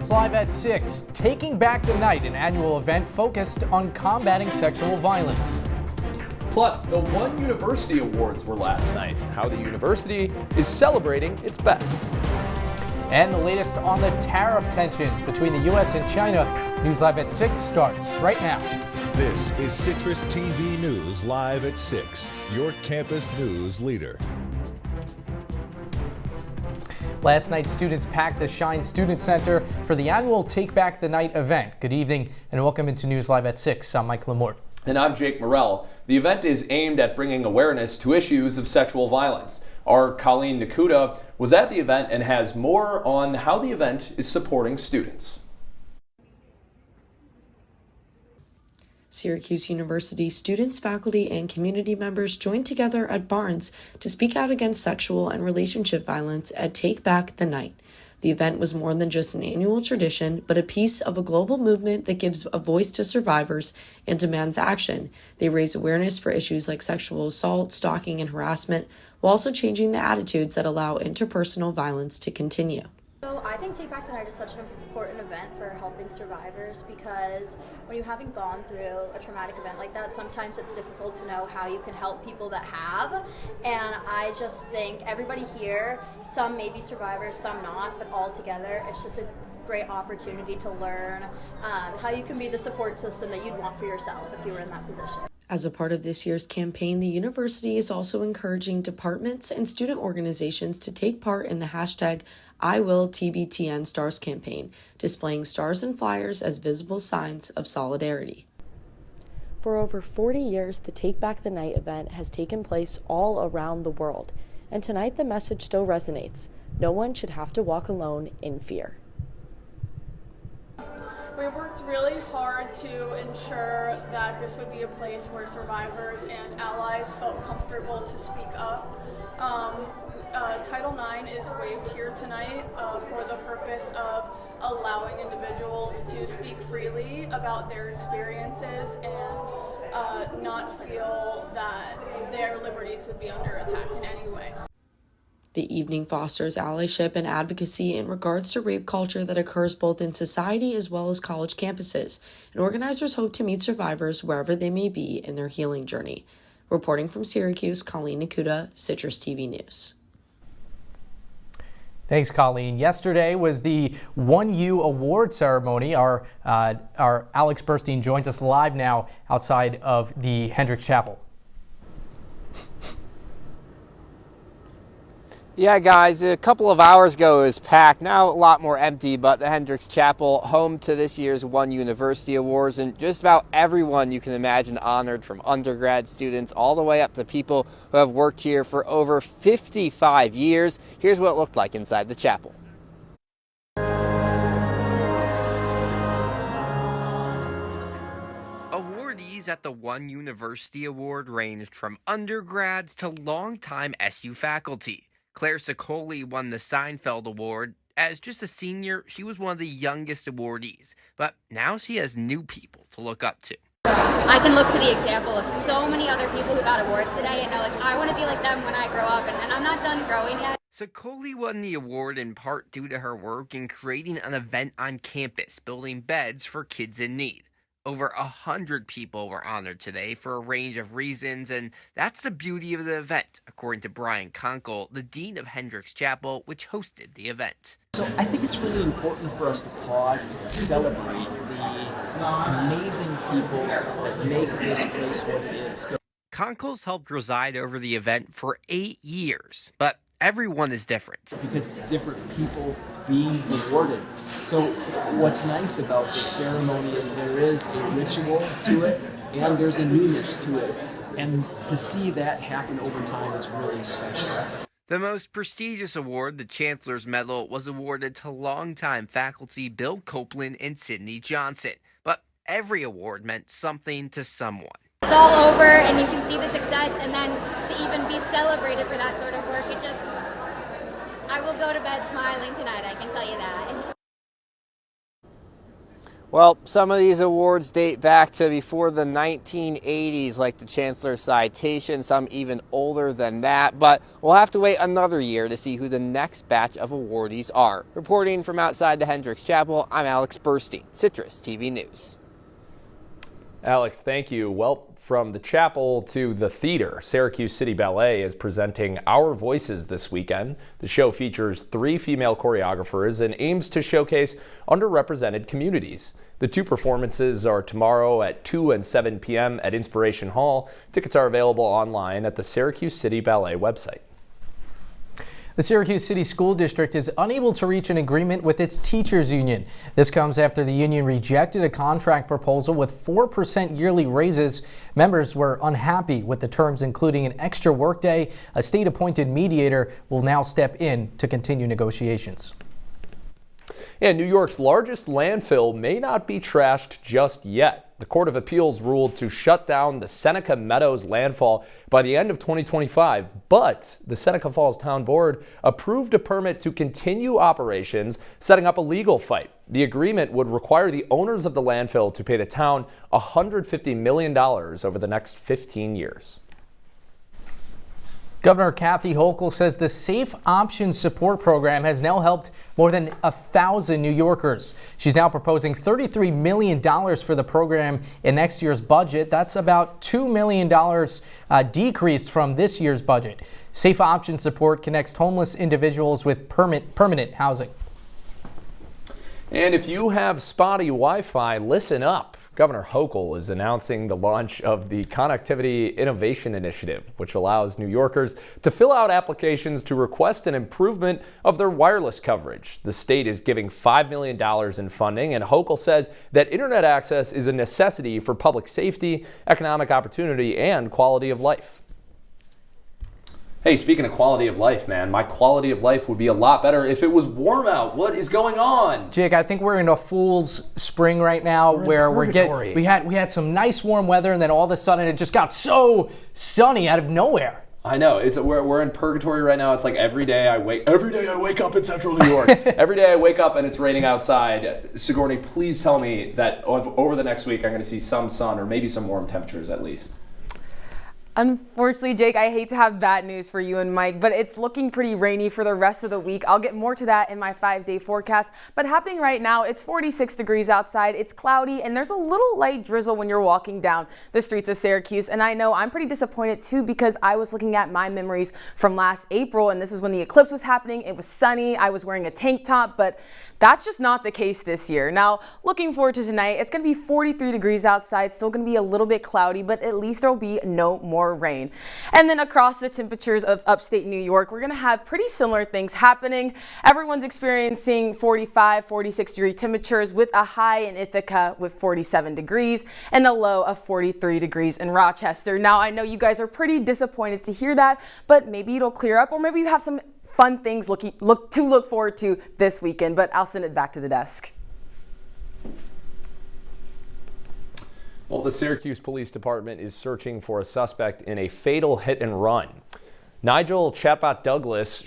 News Live at 6, Taking Back the Night, an annual event focused on combating sexual violence. Plus, the One University Awards were last night. How the university is celebrating its best. And the latest on the tariff tensions between the U.S. and China. News Live at 6 starts right now. This is CitrusTV News Live at 6, your campus news leader. Last night, students packed the Shine Student Center for the annual Take Back the Night event. Good evening and welcome into News Live at 6. I'm Mike Lamorte. And I'm Jake Morel. The event is aimed at bringing awareness to issues of sexual violence. Our Colleen Nakuda was at the event and has more on how the event is supporting students. Syracuse University students, faculty, and community members joined together at Barnes to speak out against sexual and relationship violence at Take Back the Night. The event was more than just an annual tradition, but a piece of a global movement that gives a voice to survivors and demands action. They raise awareness for issues like sexual assault, stalking, and harassment, while also changing the attitudes that allow interpersonal violence to continue. So I think Take Back the Night is such an important event for helping survivors because when you haven't gone through a traumatic event like that, sometimes it's difficult to know how you can help people that have. And I just think everybody here, some may be survivors, some not, but all together, it's just a great opportunity to learn how you can be the support system that you'd want for yourself if you were in that position. As a part of this year's campaign, the university is also encouraging departments and student organizations to take part in the hashtag #IWillTBTN Stars campaign, displaying stars and flyers as visible signs of solidarity. For over 40 years, the Take Back the Night event has taken place all around the world, and tonight the message still resonates. No one should have to walk alone in fear. We worked really hard to ensure that this would be a place where survivors and allies felt comfortable to speak up. Title IX is waived here tonight for the purpose of allowing individuals to speak freely about their experiences and not feel that their liberties would be under attack in any way. The evening fosters allyship and advocacy in regards to rape culture that occurs both in society as well as college campuses, and organizers hope to meet survivors wherever they may be in their healing journey. Reporting from Syracuse, Colleen Nakuda, CitrusTV News. Thanks, Colleen. Yesterday was the 1U award ceremony. Our Alex Burstein joins us live now outside of the Hendricks Chapel. Yeah, guys, a couple of hours ago it was packed. Now a lot more empty, but the Hendricks Chapel, home to this year's One University Awards, and just about everyone you can imagine honored, from undergrad students all the way up to people who have worked here for over 55 years. Here's what it looked like inside the chapel. Awardees at the One University Award ranged from undergrads to longtime SU faculty. Claire Sicoli won the Seinfeld Award. As just a senior, she was one of the youngest awardees, but now she has new people to look up to. I can look to the example of so many other people who got awards today and know, like, I want to be like them when I grow up, and I'm not done growing yet. Sicoli won the award in part due to her work in creating an event on campus, building beds for kids in need. Over 100 people were honored today for a range of reasons, and that's the beauty of the event, according to Brian Conkle, the Dean of Hendricks Chapel, which hosted the event. So I think it's really important for us to pause and to celebrate the amazing people that make this place what it is. Conkle's helped preside over the event for 8 years, but everyone is different. Because it's different people being rewarded. So what's nice about this ceremony is there is a ritual to it and there's a newness to it. And to see that happen over time is really special. The most prestigious award, the Chancellor's Medal, was awarded to longtime faculty Bill Copeland and Sydney Johnson. But every award meant something to someone. It's all over and you can see the success, and then to even be celebrated for that sort of work, I will go to bed smiling tonight, I can tell you that. Well, some of these awards date back to before the 1980s, like the Chancellor's Citation, some even older than that, but we'll have to wait another year to see who the next batch of awardees are. Reporting from outside the Hendricks Chapel, I'm Alex Burstein, Citrus TV News. Alex, thank you. Well, from the chapel to the theater, Syracuse City Ballet is presenting Our Voices this weekend. The show features 3 female choreographers and aims to showcase underrepresented communities. The 2 performances are tomorrow at 2 and 7 p.m. at Inspiration Hall. Tickets are available online at the Syracuse City Ballet website. The Syracuse City School District is unable to reach an agreement with its teachers union. This comes after the union rejected a contract proposal with 4% yearly raises. Members were unhappy with the terms, including an extra workday. A state-appointed mediator will now step in to continue negotiations. And New York's largest landfill may not be trashed just yet. The Court of Appeals ruled to shut down the Seneca Meadows landfill by the end of 2025, but the Seneca Falls Town Board approved a permit to continue operations, setting up a legal fight. The agreement would require the owners of the landfill to pay the town $150 million over the next 15 years. Governor Kathy Hochul says the Safe Options Support Program has now helped more than 1,000 New Yorkers. She's now proposing $33 million for the program in next year's budget. That's about $2 million decreased from this year's budget. Safe Options Support connects homeless individuals with permanent housing. And if you have spotty Wi-Fi, listen up. Governor Hochul is announcing the launch of the Connectivity Innovation Initiative, which allows New Yorkers to fill out applications to request an improvement of their wireless coverage. The state is giving $5 million in funding, and Hochul says that internet access is a necessity for public safety, economic opportunity, and quality of life. Hey, speaking of quality of life, man, my quality of life would be a lot better if it was warm out. What is going on? Jake, I think we're in a fool's spring right now where we had some nice warm weather, and then all of a sudden it just got so sunny out of nowhere. I know, we're in purgatory right now. It's like every day I wake up in central New York. Every day I wake up and it's raining outside. Sigourney, please tell me that over the next week I'm going to see some sun or maybe some warm temperatures at least. Unfortunately, Jake, I hate to have bad news for you and Mike, but it's looking pretty rainy for the rest of the week. I'll get more to that in my 5-day forecast, but happening right now, it's 46 degrees outside, it's cloudy, and there's a little light drizzle when you're walking down the streets of Syracuse. And I know I'm pretty disappointed too, because I was looking at my memories from last April, and this is when the eclipse was happening. It was sunny, I was wearing a tank top, but that's just not the case this year. Now, looking forward to tonight, it's going to be 43 degrees outside, still going to be a little bit cloudy, but at least there'll be no more rain. And then across the temperatures of upstate New York, we're going to have pretty similar things happening. Everyone's experiencing 45, 46 degree temperatures with a high in Ithaca with 47 degrees and a low of 43 degrees in Rochester. Now, I know you guys are pretty disappointed to hear that, but maybe it'll clear up, or maybe you have some fun things to look forward to this weekend, but I'll send it back to the desk. Well, the Syracuse Police Department is searching for a suspect in a fatal hit and run. Nigel Shabbat Douglas,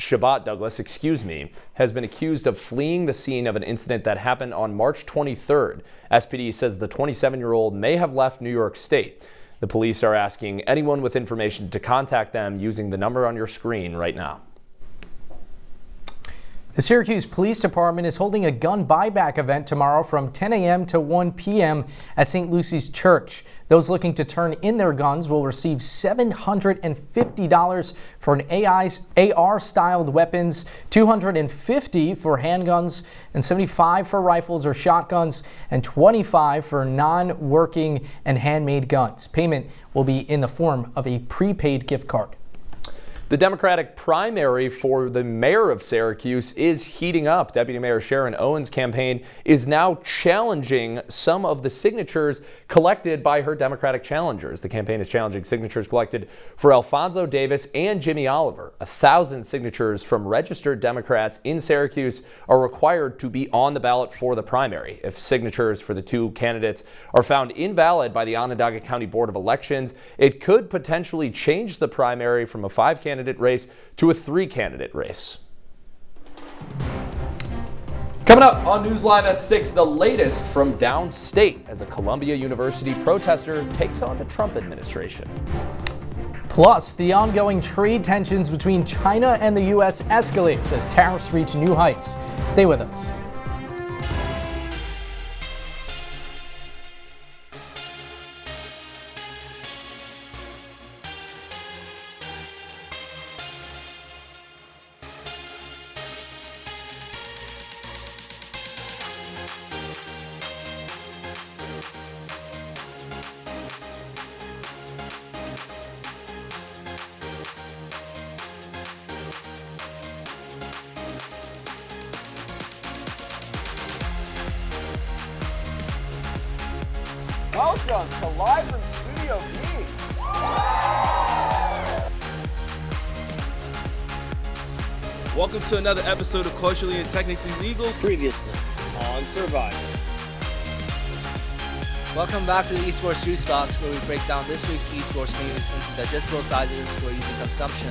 has been accused of fleeing the scene of an incident that happened on March 23rd. SPD says the 27-year-old may have left New York State. The police are asking anyone with information to contact them using the number on your screen right now. The Syracuse Police Department is holding a gun buyback event tomorrow from 10 a.m. to 1 p.m. at St. Lucy's Church. Those looking to turn in their guns will receive $750 for an AR-styled weapons, $250 for handguns, and $75 for rifles or shotguns, and $25 for non-working and handmade guns. Payment will be in the form of a prepaid gift card. The Democratic primary for the mayor of Syracuse is heating up. Deputy Mayor Sharon Owen's campaign is now challenging some of the signatures collected by her Democratic challengers. The campaign is challenging signatures collected for Alfonso Davis and Jimmy Oliver. 1,000 signatures from registered Democrats in Syracuse are required to be on the ballot for the primary. If signatures for the 2 candidates are found invalid by the Onondaga County Board of Elections, it could potentially change the primary from a 5-candidate race to a 3-candidate race. Coming up on News Live at 6, the latest from downstate as a Columbia University protester takes on the Trump administration. Plus, the ongoing trade tensions between China and the U.S. escalates as tariffs reach new heights. Stay with us. Welcome to Live from Studio B. Welcome to another episode of Culturally and Technically Legal. Previously on Survivor. Welcome back to the Esports Juice Box, where we break down this week's esports news into digestible sizes for easy consumption.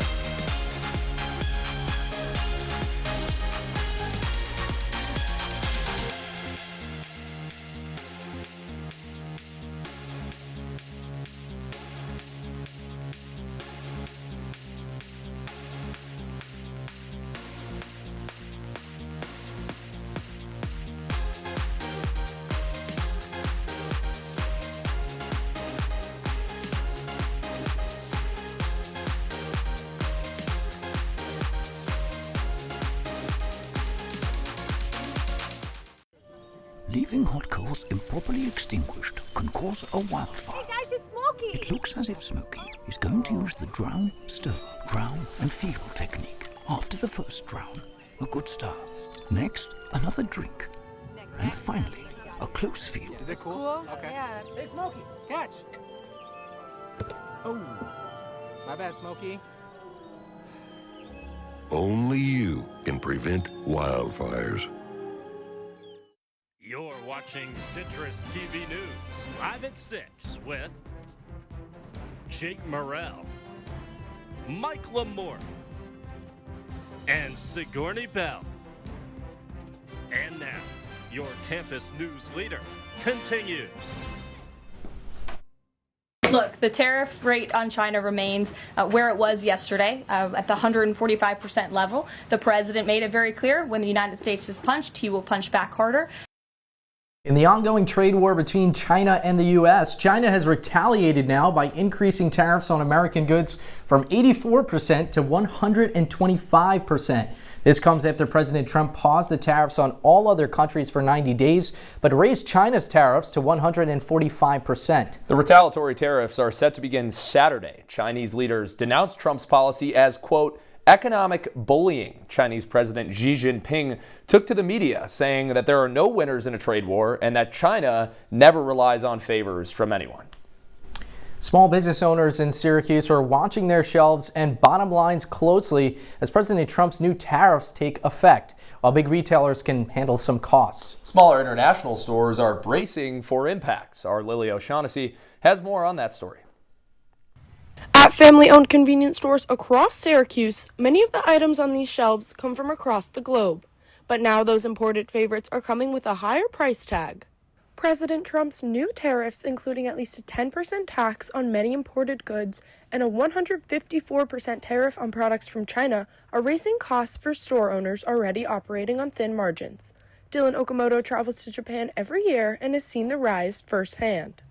Leaving hot coals improperly extinguished can cause a wildfire. Hey guys, it's Smokey! It looks as if Smokey is going to use the drown, stir, drown and feel technique. After the first drown, a good start. Next, another drink. And finally, a close feel. Is it cool? Okay. Yeah. Hey Smokey, catch! Oh, my bad, Smokey. Only you can prevent wildfires. You're watching CitrusTV News, live at 6 with Jake Morel, Mike Lamorte, and Sigourney Bell. And now, your campus news leader continues. Look, the tariff rate on China remains where it was yesterday, at the 145% level. The president made it very clear, when the United States is punched, he will punch back harder. In the ongoing trade war between China and the U.S., China has retaliated now by increasing tariffs on American goods from 84% to 125%. This comes after President Trump paused the tariffs on all other countries for 90 days, but raised China's tariffs to 145%. The retaliatory tariffs are set to begin Saturday. Chinese leaders denounced Trump's policy as, quote, economic bullying. Chinese President Xi Jinping took to the media, saying that there are no winners in a trade war and that China never relies on favors from anyone. Small business owners in Syracuse are watching their shelves and bottom lines closely as President Trump's new tariffs take effect, while big retailers can handle some costs. Smaller international stores are bracing for impacts. Our Lily O'Shaughnessy has more on that story. At family-owned convenience stores across Syracuse, many of the items on these shelves come from across the globe. But now those imported favorites are coming with a higher price tag. President Trump's new tariffs, including at least a 10% tax on many imported goods and a 154% tariff on products from China, are raising costs for store owners already operating on thin margins. Dylan Okamoto travels to Japan every year and has seen the rise firsthand.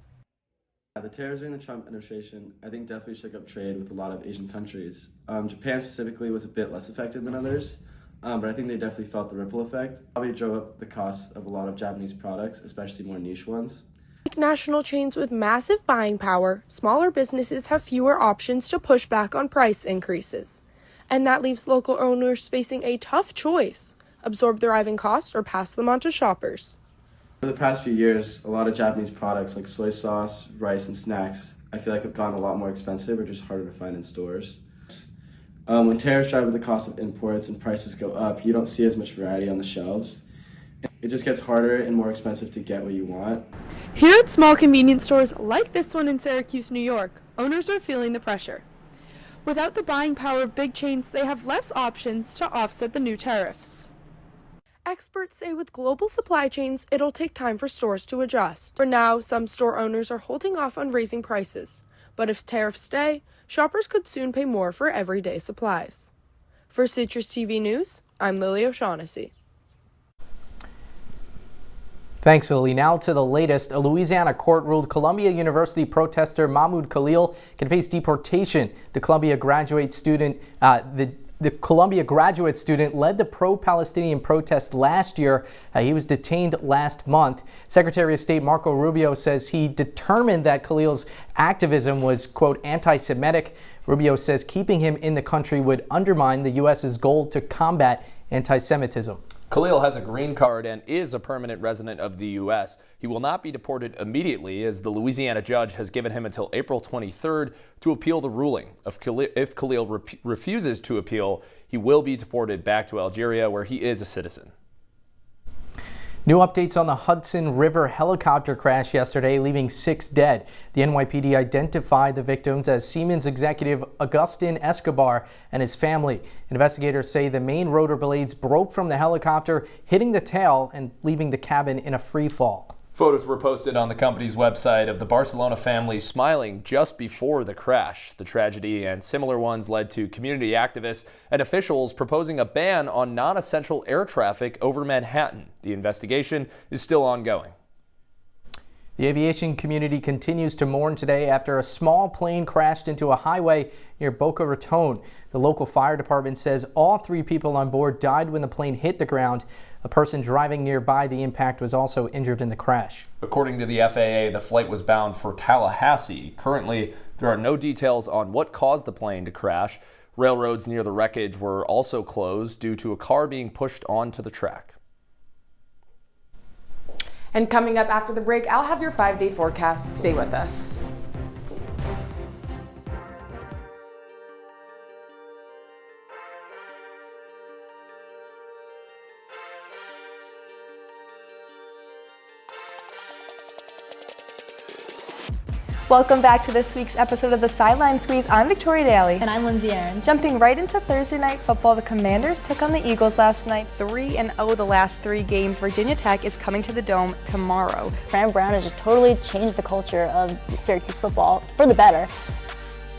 The tariffs during the Trump administration, I think, definitely shook up trade with a lot of Asian countries. Japan specifically was a bit less affected than others, but I think they definitely felt the ripple effect. Probably drove up the cost of a lot of Japanese products, especially more niche ones. Like national chains with massive buying power, smaller businesses have fewer options to push back on price increases. And that leaves local owners facing a tough choice: absorb the rising costs or pass them on to shoppers. For the past few years, a lot of Japanese products like soy sauce, rice, and snacks, I feel like have gotten a lot more expensive or just harder to find in stores. When tariffs drive up the cost of imports and prices go up, you don't see as much variety on the shelves. It just gets harder and more expensive to get what you want. Here at small convenience stores like this one in Syracuse, New York, owners are feeling the pressure. Without the buying power of big chains, they have less options to offset the new tariffs. experts say with global supply chains, it'll take time for stores to adjust. For now, some store owners are holding off on raising prices. But if tariffs stay, shoppers could soon pay more for everyday supplies. For Citrus TV News, I'm Lily O'Shaughnessy. Thanks, Lily. Now to the latest. A Louisiana court ruled Columbia University protester Mahmoud Khalil can face deportation. The Columbia graduate student, the Columbia graduate student led the pro-Palestinian protest last year. He was detained last month. Secretary of State Marco Rubio says he determined that Khalil's activism was, quote, anti-Semitic. Rubio says keeping him in the country would undermine the U.S.'s goal to combat anti-Semitism. Khalil has a green card and is a permanent resident of the U.S. He will not be deported immediately, as the Louisiana judge has given him until April 23rd to appeal the ruling. If Khalil refuses to appeal, he will be deported back to Algeria, where he is a citizen. New updates on the Hudson River helicopter crash yesterday, leaving 6 dead. The NYPD identified the victims as Siemens executive Agustin Escobar and his family. Investigators say the main rotor blades broke from the helicopter, hitting the tail and leaving the cabin in a free fall. Photos were posted on the company's website of the Barcelona family smiling just before the crash. The tragedy and similar ones led to community activists and officials proposing a ban on non-essential air traffic over Manhattan. The investigation is still ongoing. The aviation community continues to mourn today after a small plane crashed into a highway near Boca Raton. The local fire department says all 3 people on board died when the plane hit the ground. A person driving nearby the impact was also injured in the crash. According to the FAA, the flight was bound for Tallahassee. Currently, there are no details on what caused the plane to crash. Railroads near the wreckage were also closed due to a car being pushed onto the track. And coming up after the break, I'll have your 5-day forecast. Stay with us. Welcome back to this week's episode of the Sideline Squeeze. I'm Victoria Daly. And I'm Lindsay Aarons. Jumping right into Thursday night football, the Commanders took on the Eagles last night. 3-0 the last 3 games. Virginia Tech is coming to the Dome tomorrow. Fran Brown has just totally changed the culture of Syracuse football for the better.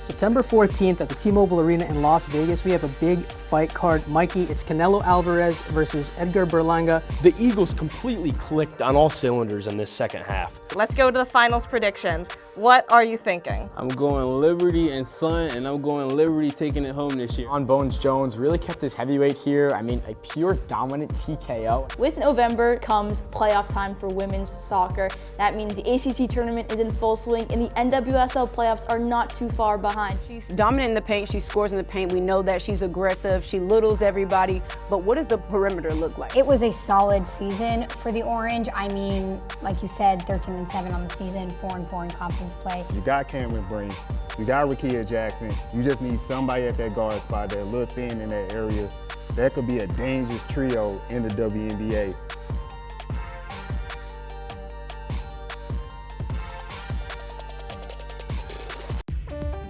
September 14th at the T-Mobile Arena in Las Vegas, we have a big fight card. Mikey, it's Canelo Alvarez versus Edgar Berlanga. The Eagles completely clicked on all cylinders in this second half. Let's go to the finals predictions. What are you thinking? I'm going Liberty and Sun, and I'm going Liberty taking it home this year. On Bones Jones really kept his heavyweight here. I mean, a pure dominant TKO. With November comes playoff time for women's soccer. That means the ACC tournament is in full swing and the NWSL playoffs are not too far behind. She's dominant in the paint, she scores in the paint. We know that she's aggressive, she littles everybody, but what does the perimeter look like? It was a solid season for the Orange. I mean, like you said, 13-7 on the season, 4-4 in conference play. You got Cameron Breen, you got Rakia Jackson. You just need somebody at that guard spot that look thin in that area. That could be a dangerous trio in the WNBA.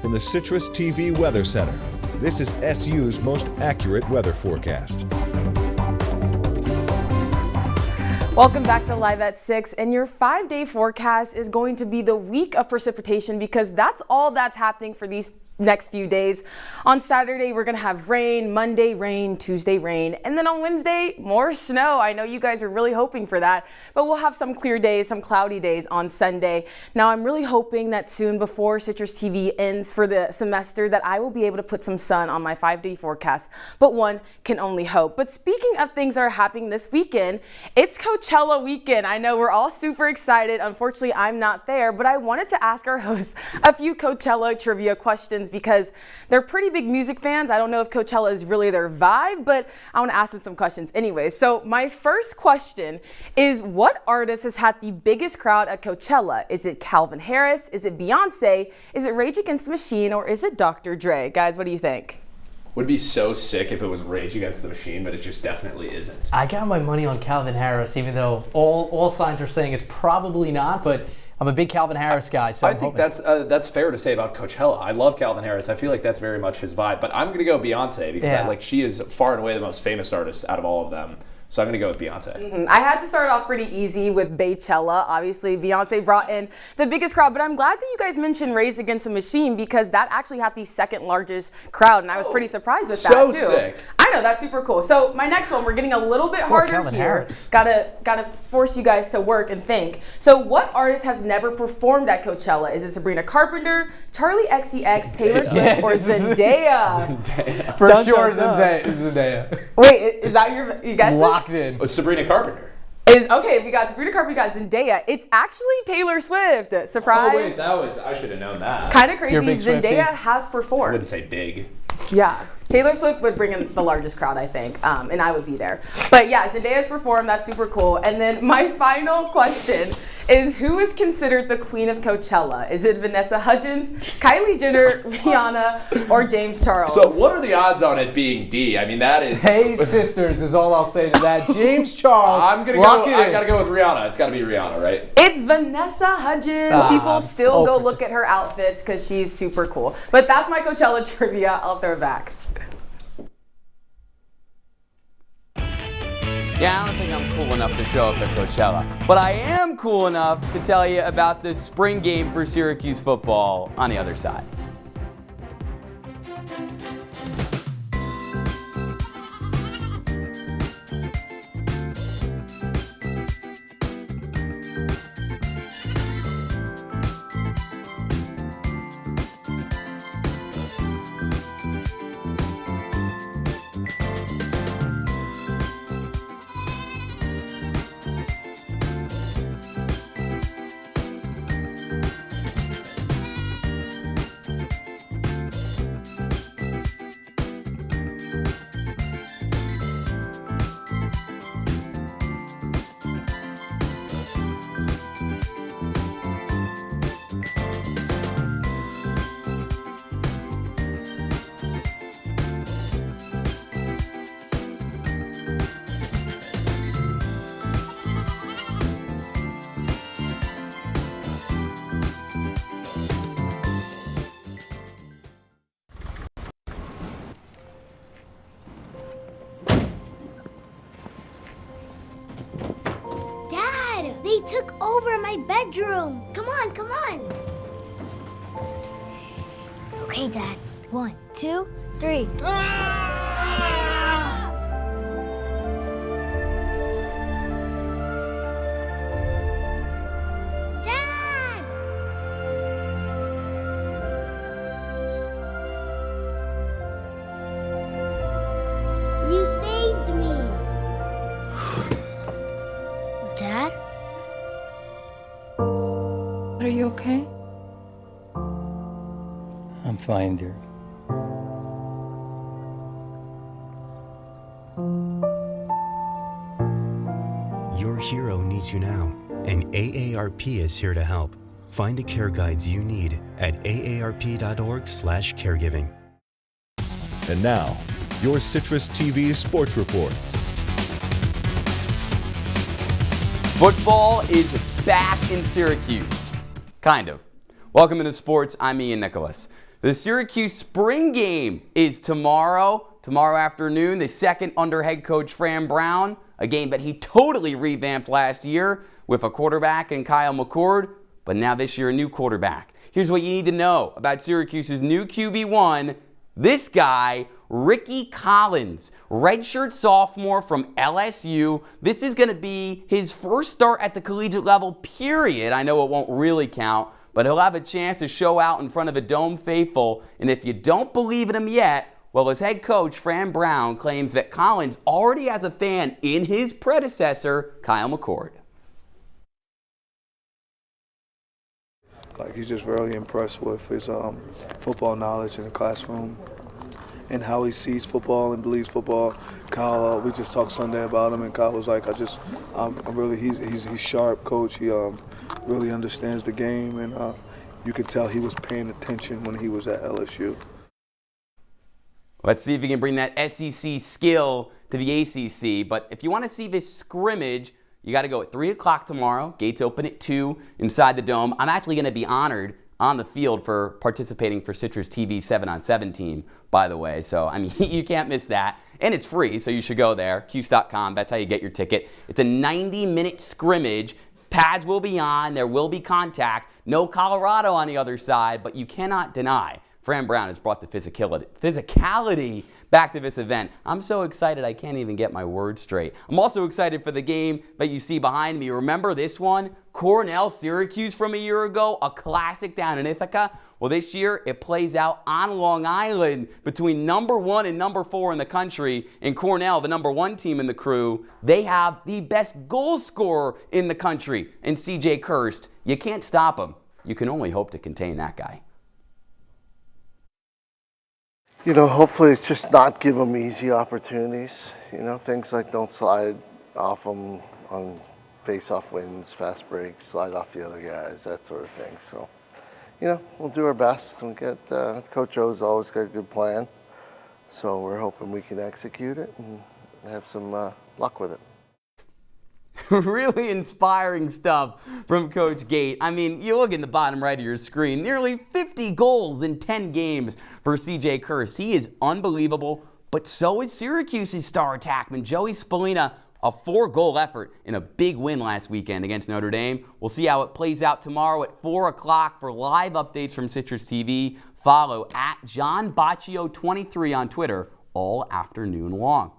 From the Citrus TV Weather Center, this is SU's most accurate weather forecast. Welcome back to Live at 6, and your 5-day forecast is going to be the week of precipitation because that's all that's happening for these next few days. On Saturday, we're going to have rain, Monday rain, Tuesday rain, and then on Wednesday, more snow. I know you guys are really hoping for that, but we'll have some clear days, some cloudy days on Sunday. Now, I'm really hoping that soon before Citrus TV ends for the semester that I will be able to put some sun on my 5-day forecast, but one can only hope. But speaking of things that are happening this weekend, it's Coachella weekend. I know we're all super excited. Unfortunately, I'm not there, but I wanted to ask our hosts a few Coachella trivia questions because they're pretty big music fans. I don't know if Coachella is really their vibe, but I want to ask them some questions anyway. So my first question is, what artist has had the biggest crowd at Coachella? Is it Calvin Harris? Is it Beyonce? Is it Rage Against the Machine? Or is it Dr. Dre? Guys, what do you think? Would be so sick if it was Rage Against the Machine, but it just definitely isn't. I got my money on Calvin Harris, even though all signs are saying it's probably not, but I'm a big Calvin Harris guy, so I think that's fair to say about Coachella. I love Calvin Harris. I feel like that's very much his vibe. But I'm going to go Beyonce because she is far and away the most famous artist out of all of them. So I'm going to go with Beyonce. I had to start off pretty easy with Baychella. Obviously, Beyonce brought in the biggest crowd, but I'm glad that you guys mentioned Raised Against the Machine because that actually had the second largest crowd, and I was pretty surprised with that too. Sick. I know, that's super cool. So my next one, we're getting a little bit harder here. Gotta force you guys to work and think. So what artist has never performed at Coachella? Is it Sabrina Carpenter, Charlie XCX, Taylor Swift, or Zendaya? For sure, Zendaya. Wait, is that you guys? Locked in. Oh, Sabrina Carpenter. Okay, we got Sabrina Carpenter, we got Zendaya. It's actually Taylor Swift. Surprise. Oh, wait, I should have known that. Kind of crazy. Zendaya has I performed. wouldn't say big. Yeah. Taylor Swift would bring in the largest crowd, I think, and I would be there. But yeah, Zendaya's performed. That's super cool. And then my final question is, who is considered the queen of Coachella? Is it Vanessa Hudgens, Kylie Jenner, Rihanna, or James Charles? So what are the odds on it being D? I mean, that is... Hey, sisters is all I'll say to that. James Charles. I gotta go with Rihanna. It's gotta be Rihanna, right? It's Vanessa Hudgens. People still go look at her outfits because she's super cool. But that's my Coachella trivia. I'll throw it back. Yeah, I don't think I'm cool enough to show up at Coachella, but I am cool enough to tell you about the spring game for Syracuse football on the other side. They took over my bedroom. Come on, come on. Okay, Dad. 1, 2, 3. Dad! You saved me. Dad? Are you okay? I'm fine, dear. Your hero needs you now, and AARP is here to help. Find the care guides you need at aarp.org/caregiving. And now, your Citrus TV Sports Report. Football is back in Syracuse. Kind of. Welcome into sports. I'm Ian Nicholas. The Syracuse spring game is tomorrow afternoon. The second under head coach Fran Brown, a game that he totally revamped last year with a quarterback in Kyle McCord, but now this year a new quarterback. Here's what you need to know about Syracuse's new QB1. This guy, Ricky Collins, redshirt sophomore from LSU. This is going to be his first start at the collegiate level, period. I know it won't really count, but he'll have a chance to show out in front of a Dome faithful. And if you don't believe in him yet, well, his head coach, Fran Brown, claims that Collins already has a fan in his predecessor, Kyle McCord. He's just really impressed with his football knowledge in the classroom and how he sees football and believes football. Kyle, we just talked Sunday about him, and Kyle was like, he's sharp, coach. He really understands the game, and you could tell he was paying attention when he was at LSU. Let's see if he can bring that SEC skill to the ACC. But if you want to see this scrimmage, you got to go at 3 o'clock tomorrow. Gates open at 2 inside the Dome. I'm actually going to be honored on the field for participating for CitrusTV 7-on-7 team, by the way. So, I mean, you can't miss that. And it's free, so you should go there. Cuse.com, that's how you get your ticket. It's a 90-minute scrimmage. Pads will be on. There will be contact. No Colorado on the other side, but you cannot deny Fran Brown has brought the physicality back to this event. I'm so excited I can't even get my words straight. I'm also excited for the game that you see behind me. Remember this one? Cornell-Syracuse from a year ago, a classic down in Ithaca. Well, this year it plays out on Long Island between number 1 and number 4 in the country. And Cornell, the number 1 team in the crew, they have the best goal scorer in the country in C.J. Kirst. You can't stop him. You can only hope to contain that guy. You know, hopefully it's just not give them easy opportunities. You know, things like don't slide off them on face-off wins, fast breaks, slide off the other guys, that sort of thing. So, you know, we'll do our best and get, Coach O's always got a good plan. So we're hoping we can execute it and have some luck with it. Really inspiring stuff from Coach Gate. I mean, you look in the bottom right of your screen, nearly 50 goals in 10 games for C.J. Kirst. He is unbelievable, but so is Syracuse's star attackman, Joey Spallina, a 4-goal effort in a big win last weekend against Notre Dame. We'll see how it plays out tomorrow at 4 o'clock for live updates from Citrus TV. Follow at JohnBaccio23 on Twitter all afternoon long.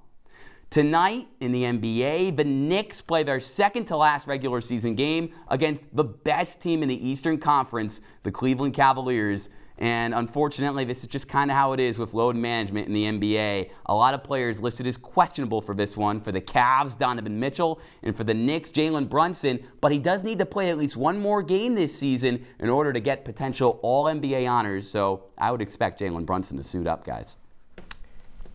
Tonight in the NBA, the Knicks play their second-to-last regular season game against the best team in the Eastern Conference, the Cleveland Cavaliers. And unfortunately, this is just kind of how it is with load management in the NBA. A lot of players listed as questionable for this one. For the Cavs, Donovan Mitchell, and for the Knicks, Jalen Brunson. But he does need to play at least one more game this season in order to get potential All-NBA honors. So I would expect Jalen Brunson to suit up, guys.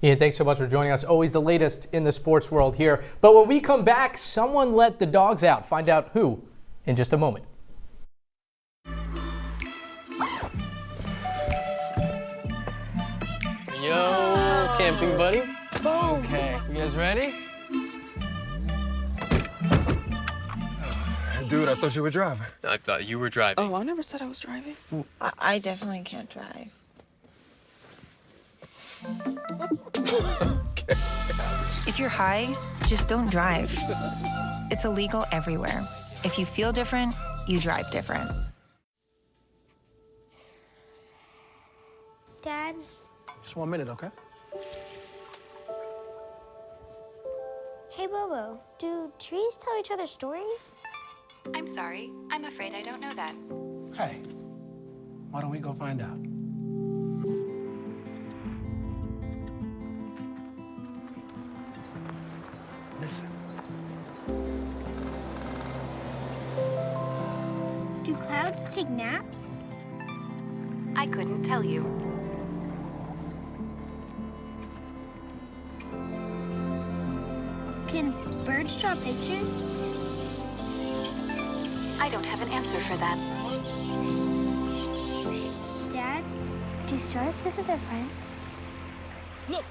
Ian, thanks so much for joining us. Always the latest in the sports world here. But when we come back, someone let the dogs out. Find out who in just a moment. Yo, camping buddy. Okay, you guys ready? Dude, I thought you were driving. I thought you were driving. Oh, I never said I was driving. I definitely can't drive. Okay. If you're high, just don't drive. It's illegal everywhere. If you feel different, you drive different. Dad? Just 1 minute, okay? Hey, Bobo, do trees tell each other stories? I'm sorry. I'm afraid I don't know that. Hey, why don't we go find out? Listen. Do clouds take naps? I couldn't tell you. Can birds draw pictures? I don't have an answer for that. Dad, do stars visit their friends? Look!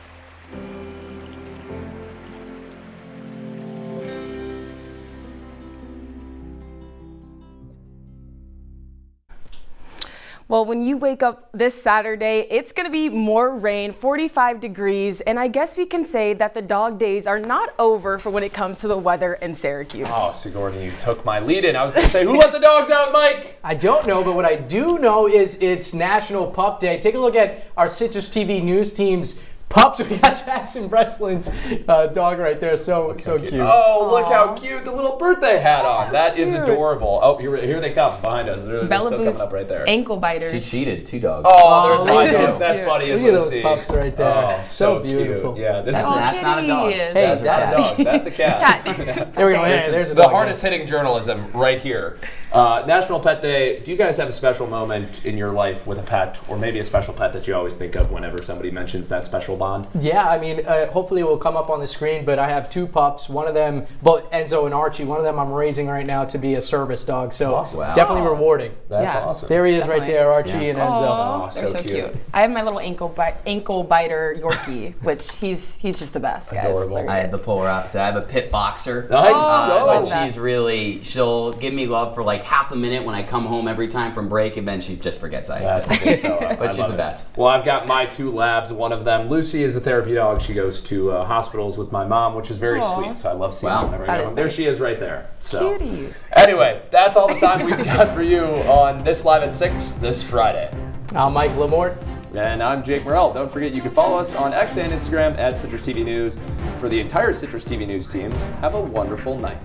Well, when you wake up this Saturday, it's going to be more rain, 45 degrees, and I guess we can say that the dog days are not over for when it comes to the weather in Syracuse. Oh, Sigourney, you took my lead in. I was going to say, who let the dogs out, Mike? I don't know, but what I do know is it's National Pup Day. Take a look at our Citrus TV news team's pups. We got Jackson Breslin's dog right there. So cute. Oh, look how cute the little birthday hat on. That is adorable. Oh, here they come behind us. They're still coming up right there. Ankle biters. She cheated 2 dogs. Oh, there's mine. That's Buddy and Lucy. Lucy. Look at those pups right there. Oh, so beautiful. Cute. Yeah, that's not a dog. Hey, that's not a dog. That's a cat. There we go. This there's is a the dog hardest hitting journalism right here. National Pet Day. Do you guys have a special moment in your life with a pet, or maybe a special pet that you always think of whenever somebody mentions that special bond? Yeah, I mean, hopefully it will come up on the screen, but I have 2 pups. One of them, both Enzo and Archie, one of them I'm raising right now to be a service dog, so awesome. definitely rewarding. That's awesome. There he is right there, Archie and Enzo. Oh, they're so cute. I have my little ankle biter Yorkie, which he's just the best, guys. Adorable. I have the polar opposite. I have a pit boxer. Nice. But she'll give me love for like half a minute when I come home every time from break, and then she just forgets I exist. But she's the best. Well, I've got my 2 labs. One of them, Lucy. Lucy is a therapy dog. She goes to hospitals with my mom, which is very sweet. So I love seeing her whenever I go home. There she is right there. So Cutie. anyway, that's all the time we've got for you on this Live at 6 this Friday. I'm Mike Lamorte. And I'm Jake Morel. Don't forget you can follow us on X and Instagram at CitrusTV News. For the entire Citrus TV News team, have a wonderful night.